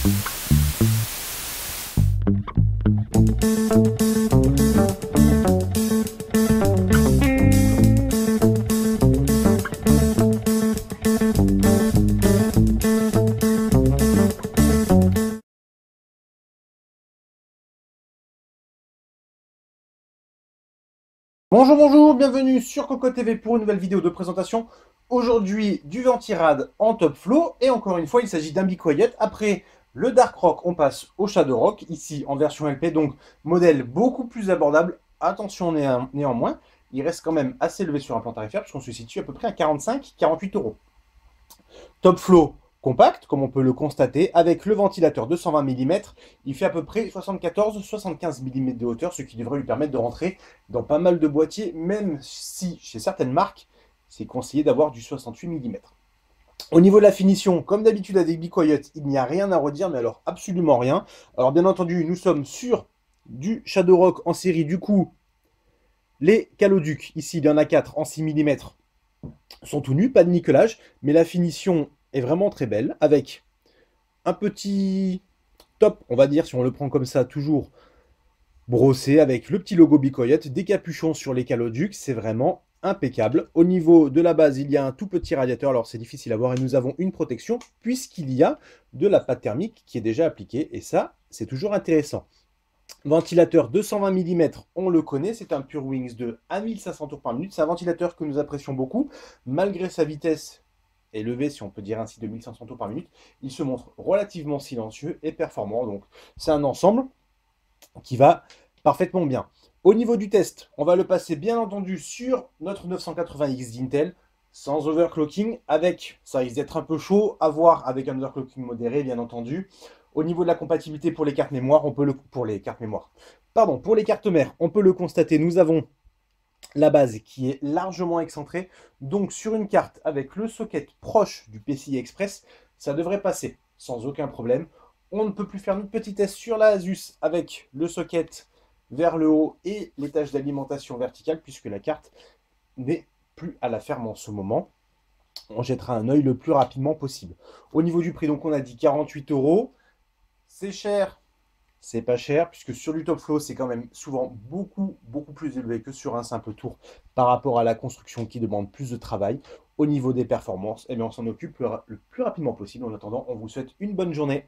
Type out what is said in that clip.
Bonjour, bonjour, bienvenue sur Coco TV pour une nouvelle vidéo de présentation. Aujourd'hui, du Ventirad en top flow. Et encore une fois, il s'agit d'un Be Quiet. Après le Dark Rock, on passe au Shadow Rock, ici en version LP. Donc, modèle beaucoup plus abordable. Attention néanmoins, il reste quand même assez élevé sur un plan tarifaire, puisqu'on se situe à peu près à 45-48 euros. Top flow compact, comme on peut le constater, avec le ventilateur de 120 mm. Il fait à peu près 74-75 mm de hauteur, ce qui devrait lui permettre de rentrer dans pas mal de boîtiers, même si chez certaines marques, c'est conseillé d'avoir du 68 mm. Au niveau de la finition, comme d'habitude avec Be Quiet, il n'y a rien à redire, mais alors absolument rien. Alors bien entendu, nous sommes sur du Shadow Rock en série, du coup, les caloducs, ici il y en a 4 en 6 mm, sont tout nus, pas de nickelage, mais la finition est vraiment très belle, avec un petit top, on va dire, si on le prend comme ça, toujours brossé, avec le petit logo Be Quiet, des capuchons sur les caloducs, c'est vraiment impeccable. Au niveau de la base, il y a un tout petit radiateur, alors c'est difficile à voir, et nous avons une protection, puisqu'il y a de la pâte thermique qui est déjà appliquée, et ça, c'est toujours intéressant. Ventilateur 220 mm, on le connaît, c'est un Pure Wings 2 à 1500 tours par minute. C'est un ventilateur que nous apprécions beaucoup, malgré sa vitesse élevée, si on peut dire ainsi, de 1500 tours par minute. Il se montre relativement silencieux et performant, donc c'est un ensemble qui va parfaitement bien. Au niveau du test, on va le passer bien entendu sur notre 980X d'Intel, sans overclocking, avec, ça risque d'être un peu chaud, à voir avec un overclocking modéré, bien entendu. Au niveau de la compatibilité pour les cartes mémoire, pour les cartes mémoire. Pardon, pour les cartes mères, on peut le constater, nous avons la base qui est largement excentrée. Donc sur une carte avec le socket proche du PCI Express, ça devrait passer sans aucun problème. On ne peut plus faire notre petit test sur la Asus avec le socket vers le haut et les tâches d'alimentation verticale, puisque la carte n'est plus à la ferme en ce moment. On jettera un œil le plus rapidement possible. Au niveau du prix, donc on a dit 48 euros. C'est cher, c'est pas cher, puisque sur du top flow, c'est quand même souvent beaucoup plus élevé que sur un simple tour par rapport à la construction qui demande plus de travail. Au niveau des performances, eh bien, on s'en occupe le plus rapidement possible. En attendant, on vous souhaite une bonne journée.